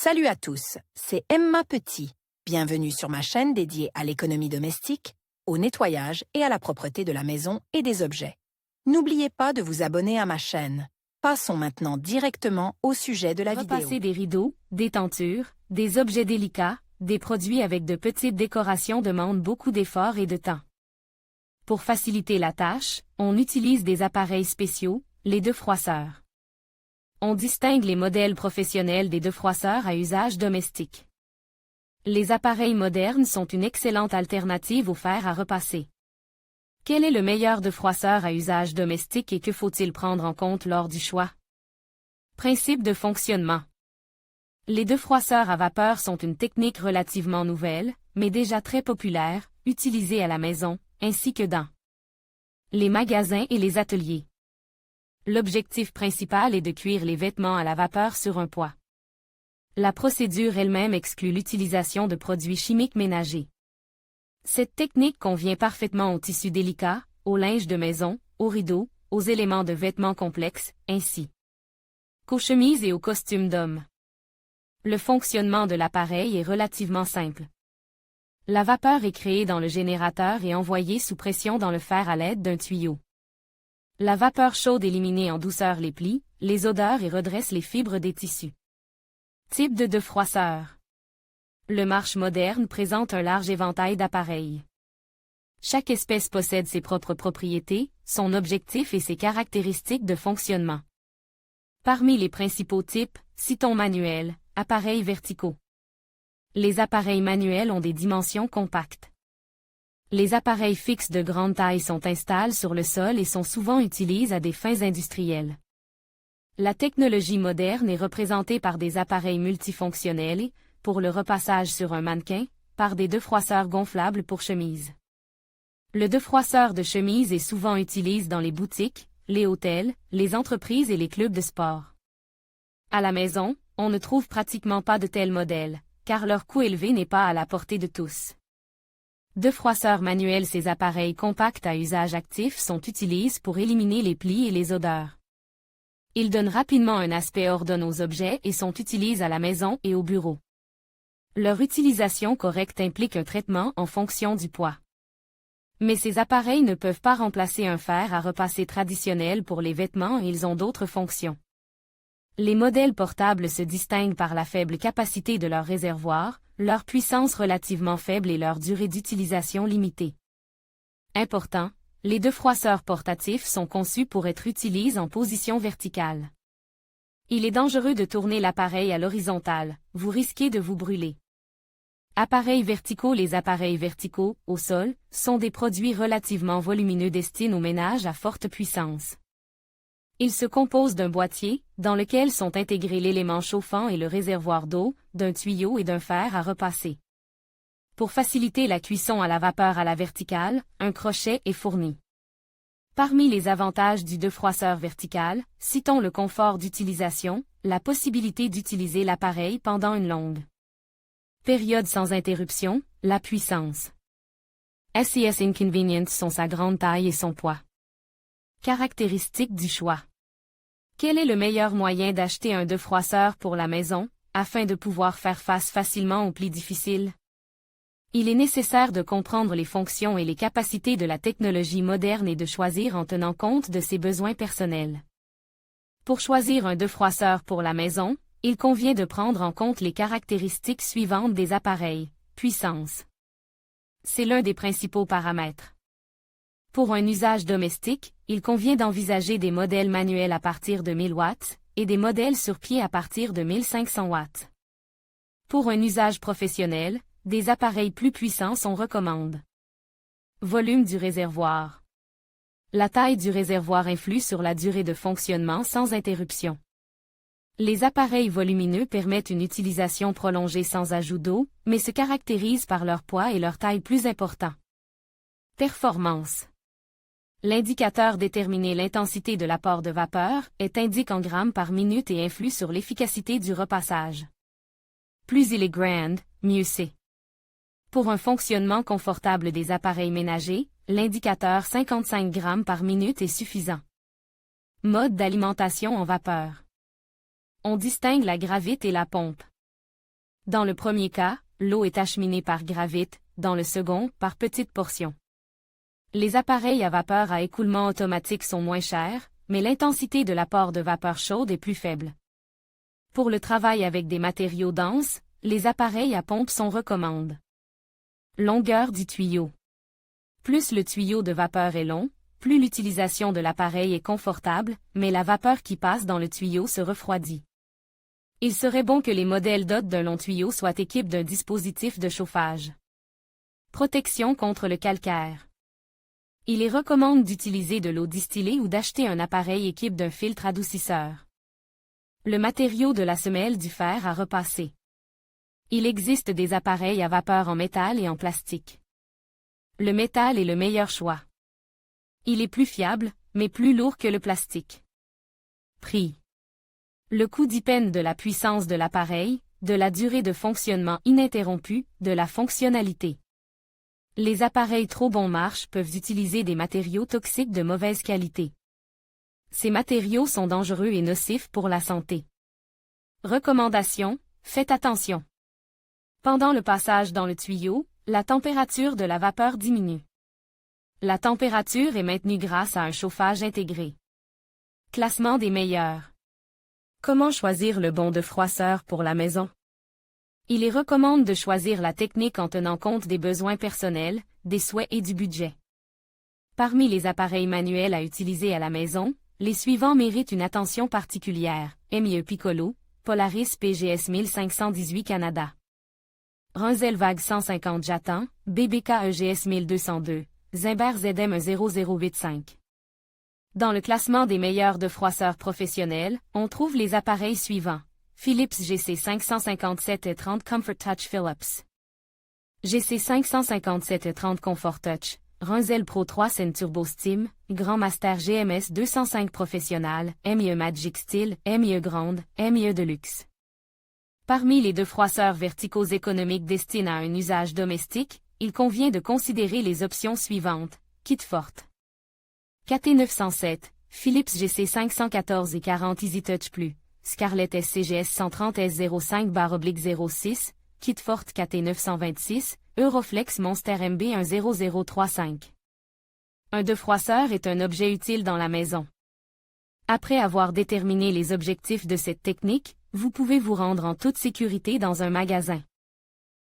Salut à tous, c'est Emma Petit. Bienvenue sur ma chaîne dédiée à l'économie domestique, au nettoyage et à la propreté de la maison et des objets. N'oubliez pas de vous abonner à ma chaîne. Passons maintenant directement au sujet de la vidéo. Repasser des rideaux, des tentures, des objets délicats, des produits avec de petites décorations demandent beaucoup d'efforts et de temps. Pour faciliter la tâche, on utilise des appareils spéciaux, les defroisseurs. On distingue les modèles professionnels des defroisseurs à usage domestique. Les appareils modernes sont une excellente alternative au fer à repasser. Quel est le meilleur defroisseur à usage domestique et que faut-il prendre en compte lors du choix? Principe de fonctionnement. Les defroisseurs à vapeur sont une technique relativement nouvelle, mais déjà très populaire, utilisée à la maison, ainsi que dans les magasins et les ateliers. L'objectif principal est de cuire les vêtements à la vapeur sur un poêle. La procédure elle-même exclut l'utilisation de produits chimiques ménagers. Cette technique convient parfaitement aux tissus délicats, au linge de maison, aux rideaux, aux éléments de vêtements complexes, ainsi qu'aux chemises et aux costumes d'hommes. Le fonctionnement de l'appareil est relativement simple. La vapeur est créée dans le générateur et envoyée sous pression dans le fer à l'aide d'un tuyau. La vapeur chaude élimine en douceur les plis, les odeurs et redresse les fibres des tissus. Type de defroisseur. Le marche moderne présente un large éventail d'appareils. Chaque espèce possède ses propres propriétés, son objectif et ses caractéristiques de fonctionnement. Parmi les principaux types, citons manuels, appareils verticaux. Les appareils manuels ont des dimensions compactes. Les appareils fixes de grande taille sont installés sur le sol et sont souvent utilisés à des fins industrielles. La technologie moderne est représentée par des appareils multifonctionnels et, pour le repassage sur un mannequin, par des defroisseurs gonflables pour chemise. Le defroisseur de chemise est souvent utilisé dans les boutiques, les hôtels, les entreprises et les clubs de sport. À la maison, on ne trouve pratiquement pas de tels modèles, car leur coût élevé n'est pas à la portée de tous. Defroisseurs manuels. Ces appareils compacts à usage actif sont utilisés pour éliminer les plis et les odeurs. Ils donnent rapidement un aspect ordonné aux objets et sont utilisés à la maison et au bureau. Leur utilisation correcte implique un traitement en fonction du poids. Mais ces appareils ne peuvent pas remplacer un fer à repasser traditionnel pour les vêtements et ils ont d'autres fonctions. Les modèles portables se distinguent par la faible capacité de leur réservoir, leur puissance relativement faible et leur durée d'utilisation limitée. Important, les defroisseurs portatifs sont conçus pour être utilisés en position verticale. Il est dangereux de tourner l'appareil à l'horizontale, vous risquez de vous brûler. Appareils verticaux. Les appareils verticaux, au sol, sont des produits relativement volumineux destinés au ménage à forte puissance. Ils se composent d'un boîtier, dans lequel sont intégrés l'élément chauffant et le réservoir d'eau, d'un tuyau et d'un fer à repasser. Pour faciliter la cuisson à la vapeur à la verticale, un crochet est fourni. Parmi les avantages du defroisseur vertical, citons le confort d'utilisation, la possibilité d'utiliser l'appareil pendant une longue période sans interruption, la puissance. SES inconvenience sont sa grande taille et son poids. Caractéristiques du choix. Quel est le meilleur moyen d'acheter un defroisseur pour la maison, afin de pouvoir faire face facilement aux plis difficiles? Il est nécessaire de comprendre les fonctions et les capacités de la technologie moderne et de choisir en tenant compte de ses besoins personnels. Pour choisir un defroisseur pour la maison, il convient de prendre en compte les caractéristiques suivantes des appareils. Puissance. C'est l'un des principaux paramètres. Pour un usage domestique, il convient d'envisager des modèles manuels à partir de 1000 watts, et des modèles sur pied à partir de 1500 watts. Pour un usage professionnel, des appareils plus puissants sont recommandés. Volume du réservoir. La taille du réservoir influe sur la durée de fonctionnement sans interruption. Les appareils volumineux permettent une utilisation prolongée sans ajout d'eau, mais se caractérisent par leur poids et leur taille plus importants. Performance. L'indicateur déterminant l'intensité de l'apport de vapeur est indiqué en grammes par minute et influe sur l'efficacité du repassage. Plus il est grand, mieux c'est. Pour un fonctionnement confortable des appareils ménagers, l'indicateur 55 grammes par minute est suffisant. Mode d'alimentation en vapeur. On distingue la gravite et la pompe. Dans le premier cas, l'eau est acheminée par gravite, dans le second, par petites portions. Les appareils à vapeur à écoulement automatique sont moins chers, mais l'intensité de l'apport de vapeur chaude est plus faible. Pour le travail avec des matériaux denses, les appareils à pompe sont recommandés. Longueur du tuyau. Plus le tuyau de vapeur est long, plus l'utilisation de l'appareil est confortable, mais la vapeur qui passe dans le tuyau se refroidit. Il serait bon que les modèles dotés d'un long tuyau soient équipés d'un dispositif de chauffage. Protection contre le calcaire. Il est recommandé d'utiliser de l'eau distillée ou d'acheter un appareil équipé d'un filtre adoucisseur. Le matériau de la semelle du fer à repasser. Il existe des appareils à vapeur en métal et en plastique. Le métal est le meilleur choix. Il est plus fiable, mais plus lourd que le plastique. Prix. Le coût dépend de la puissance de l'appareil, de la durée de fonctionnement ininterrompue, de la fonctionnalité. Les appareils trop bon marche peuvent utiliser des matériaux toxiques de mauvaise qualité. Ces matériaux sont dangereux et nocifs pour la santé. Recommandation, faites attention. Pendant le passage dans le tuyau, la température de la vapeur diminue. La température est maintenue grâce à un chauffage intégré. Classement des meilleurs. Comment choisir le bon defroisseur pour la maison? Il est recommandé de choisir la technique en tenant compte des besoins personnels, des souhaits et du budget. Parmi les appareils manuels à utiliser à la maison, les suivants méritent une attention particulière: MIE Piccolo, Polaris PGS 1518 Canada, Runzel Vague 150 Jatan, BBK EGS 1202, Zimber ZM 0085. Dans le classement des meilleurs defroisseurs professionnels, on trouve les appareils suivants: Philips GC 557 et 30 Comfort Touch Philips, GC 557 et 30 Comfort Touch, Runzel Pro 3 Sen Turbo Steam, Grand Master GMS 205 Professionnal, MIE Magic Steel, MIE Grande, MIE Deluxe. Parmi les defroisseurs verticaux économiques destinés à un usage domestique, il convient de considérer les options suivantes: Kitfort, KT907, Philips GC 514 et 40 EasyTouch Plus, Scarlett SCGS 130 S05/06, Kitfort KT926, Euroflex Monster MB 10035. Un defroisseur est un objet utile dans la maison. Après avoir déterminé les objectifs de cette technique, vous pouvez vous rendre en toute sécurité dans un magasin.